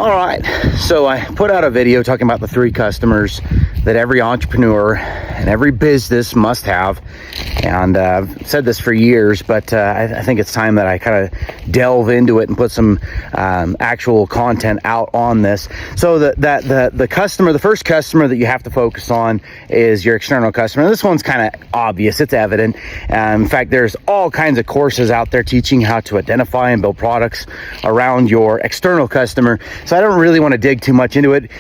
All right, so I put out a video talking about the 3 customers that every entrepreneur and every business must have. And I've said this for years, but I think it's time that I kind of delve into it and put some actual content out on this. So the customer, the first customer that you have to focus on is your external customer. This one's kind of obvious, it's evident. In fact, there's all kinds of courses out there teaching how to identify and build products around your external customer. So I don't really want to dig too much into it.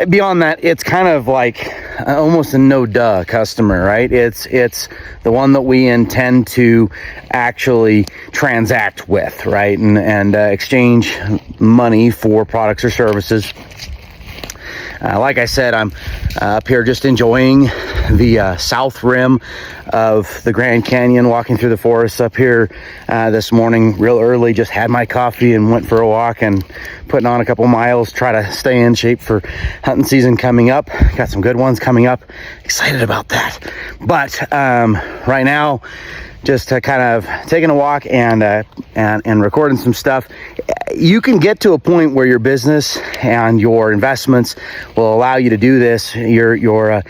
Beyond that, it's kind of like almost a no-duh customer, right? It's the one that we intend to actually transact with, right? And exchange money for products or services. Like I said, I'm up here just enjoying the south rim of the Grand Canyon, walking through the forest up here this morning real early. Just had my coffee and went for a walk and putting on a couple miles, try to stay in shape for hunting season coming up. Got some good ones coming up. Excited about that. But right now, just kind of taking a walk and recording some stuff. You can get to a point where your business and your investments will allow you to do this. Your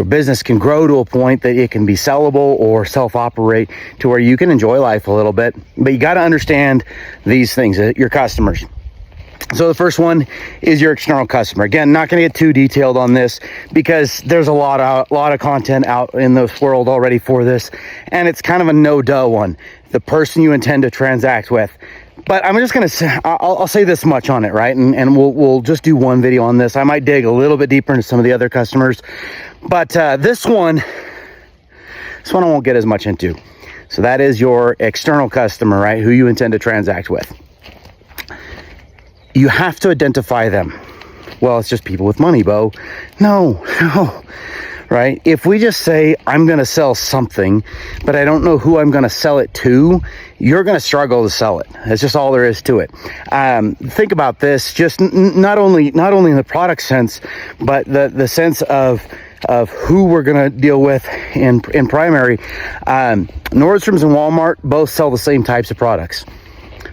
business can grow to a point that it can be sellable or self-operate to where you can enjoy life a little bit. But you got to understand these things, your customers. So the first one is your external customer. Again, not going to get too detailed on this because there's a lot of content out in the world already for this, and it's kind of a no-duh one. The person you intend to transact with. But I'm just going to say, I'll say this much on it, right? And we'll just do one video on this. I might dig a little bit deeper into some of the other customers, but this one I won't get as much into. So that is your external customer, right? Who you intend to transact with. You have to identify them. Well, it's just people with money, Bo. No, right? If we just say, I'm going to sell something, but I don't know who I'm going to sell it to, you're going to struggle to sell it. That's just all there is to it. Think about this, just not only in the product sense, but the sense of who we're going to deal with in primary. Nordstrom's and Walmart both sell the same types of products,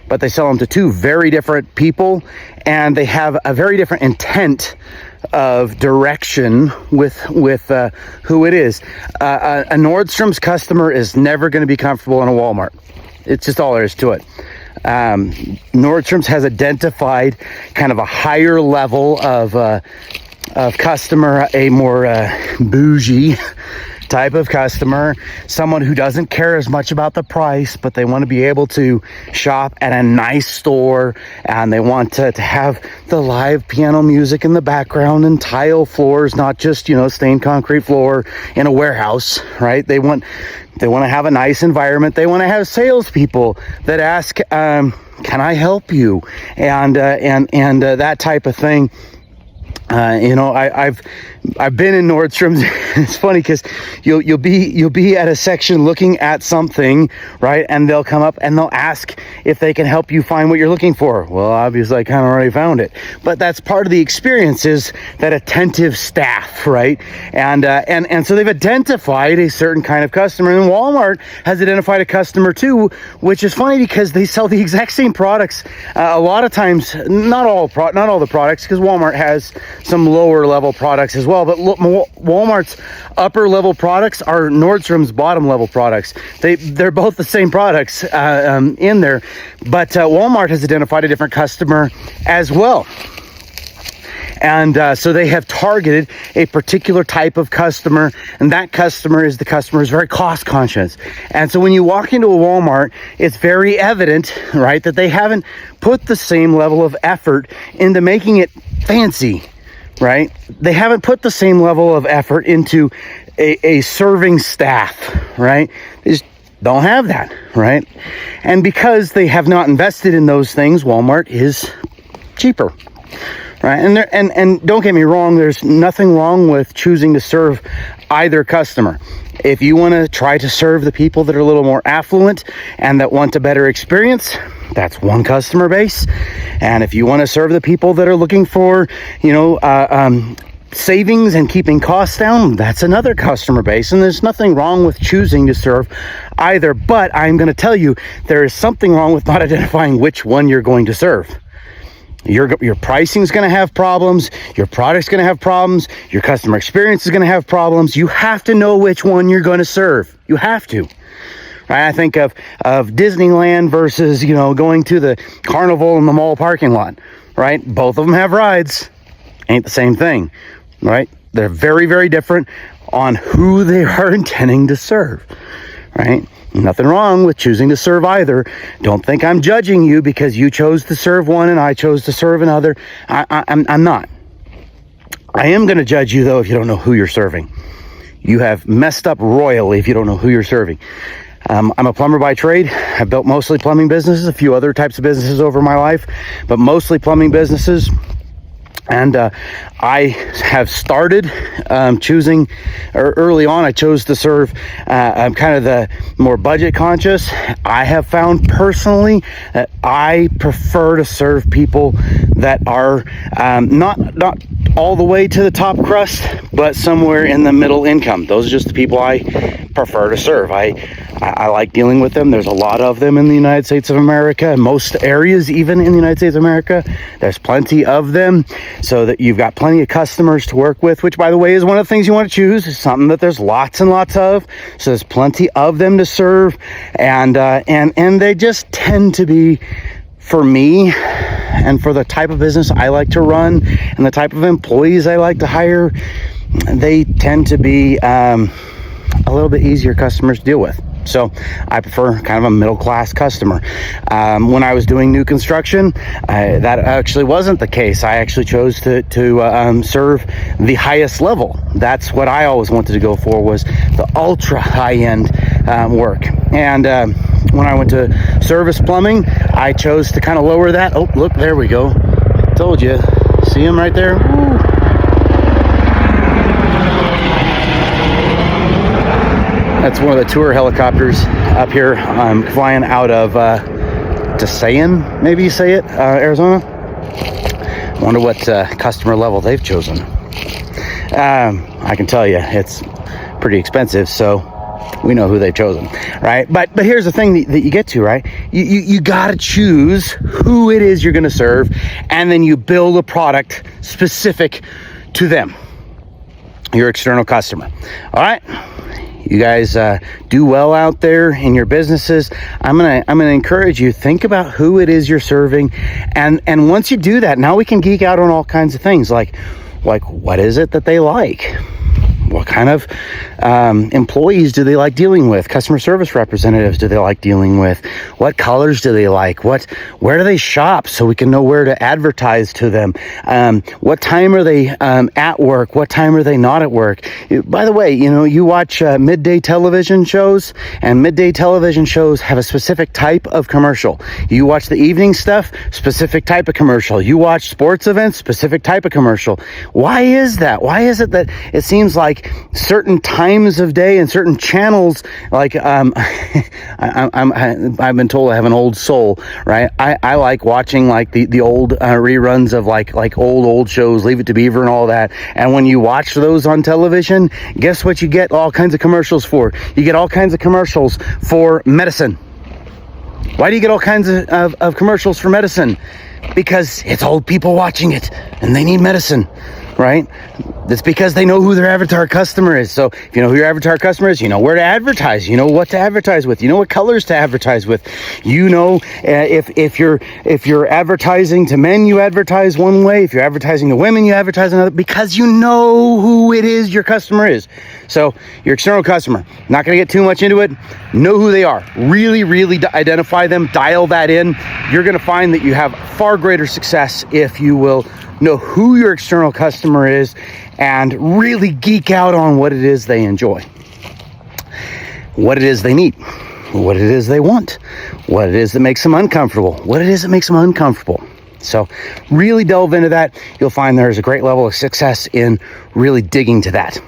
but they sell them to 2 very different people, and they have a very different intent of direction with who it is. A Nordstrom's customer is never going to be comfortable in a Walmart. It's just all there is to it. Nordstrom's has identified kind of a higher level of customer, a more bougie type of customer, someone who doesn't care as much about the price, but they want to be able to shop at a nice store, and they want to have the live piano music in the background and tile floors, not just, stained concrete floor in a warehouse, right? They want to have a nice environment. They want to have salespeople that ask, can I help you? And that type of thing. I've been in Nordstrom's. It's funny because you'll be at a section looking at something, right? And they'll come up and they'll ask if they can help you find what you're looking for. Well, obviously I kind of already found it, but that's part of the experience, is that attentive staff, right? And so they've identified a certain kind of customer, and Walmart has identified a customer too, which is funny because they sell the exact same products. A lot of times, not all the products, because Walmart has some lower level products as well, but Walmart's upper level products are Nordstrom's bottom level products. They're both the same products in there, but Walmart has identified a different customer as well. And so they have targeted a particular type of customer, and that customer is very cost conscious. And so when you walk into a Walmart, it's very evident, right, that they haven't put the same level of effort into making it fancy, right? They haven't put the same level of effort into a serving staff, right? They just don't have that, right? And because they have not invested in those things, Walmart is cheaper, right? And don't get me wrong, there's nothing wrong with choosing to serve either customer. If you want to try to serve the people that are a little more affluent and that want a better experience, that's one customer base. And if you want to serve the people that are looking for, savings and keeping costs down, that's another customer base. And there's nothing wrong with choosing to serve either. But I'm going to tell you, there is something wrong with not identifying which one you're going to serve. Your pricing is going to have problems. Your product's going to have problems. Your customer experience is going to have problems. You have to know which one you're going to serve. You have to. Right? I think of Disneyland versus, going to the carnival in the mall parking lot, right? Both of them have rides. Ain't the same thing, right? They're very, very different on who they are intending to serve, right? Nothing wrong with choosing to serve either. Don't think I'm judging you because you chose to serve one and I chose to serve another. I'm not. I am going to judge you, though, if you don't know who you're serving. You have messed up royally if you don't know who you're serving. I'm a plumber by trade. I've built mostly plumbing businesses, a few other types of businesses over my life, but mostly plumbing businesses. And I have started choosing, or early on, I chose to serve I'm kind of the more budget conscious. I have found personally that I prefer to serve people that are not all the way to the top crust, but somewhere in the middle income. Those are just the people I prefer to serve. I like dealing with them. There's a lot of them in the United States of America, in most areas, even in the United States of America. There's plenty of them, so that you've got plenty of customers to work with, which, by the way, is one of the things you want to choose. It's something that there's lots and lots of. So there's plenty of them to serve, and they just tend to be, for me, and for the type of business I like to run, and the type of employees I like to hire, they tend to be a little bit easier customers to deal with. So I prefer kind of a middle-class customer. When I was doing new construction, that actually wasn't the case. I actually chose to serve the highest level. That's what I always wanted to go for, was the ultra high-end work. And when I went to service plumbing, I chose to kind of lower that. Oh, look, there we go. Told you. See him right there? Woo. That's one of the tour helicopters up here. I'm flying out of Tucson, maybe you say it, Arizona. I wonder what customer level they've chosen. I can tell you it's pretty expensive, so we know who they've chosen, right? But here's the thing that you get to, right? You got to choose who it is you're going to serve, and then you build a product specific to them, your external customer. All right. You guys do well out there in your businesses. I'm gonna encourage you, think about who it is you're serving, and once you do that, now we can geek out on all kinds of things like what is it that they like? What kind of employees do they like dealing with? Customer service representatives do they like dealing with? What colors do they like? Where do they shop, so we can know where to advertise to them? What time are they at work? What time are they not at work? By the way, you watch midday television shows, and midday television shows have a specific type of commercial. You watch the evening stuff, specific type of commercial. You watch sports events, specific type of commercial. Why is that? Why is it that it seems like certain times of day and certain channels, like I've been told I have an old soul, right? I like watching like the old reruns of like old shows, Leave It to Beaver and all that. And when you watch those on television, guess what you get all kinds of commercials for? You get all kinds of commercials for medicine. Why do you get all kinds of commercials for medicine? Because it's old people watching it and they need medicine, right? That's because they know who their avatar customer is. So if you know who your avatar customer is, you know where to advertise. You know what to advertise with. You know what colors to advertise with. You know if you're advertising to men, you advertise one way. If you're advertising to women, you advertise another, because you know who it is your customer is. So your external customer, not going to get too much into it. Know who they are. Really, really identify them. Dial that in. You're going to find that you have far greater success if you will know who your external customer is and really geek out on what it is they enjoy, what it is they need, what it is they want, what it is that makes them uncomfortable, what it is that makes them uncomfortable. So really delve into that. You'll find there's a great level of success in really digging to that.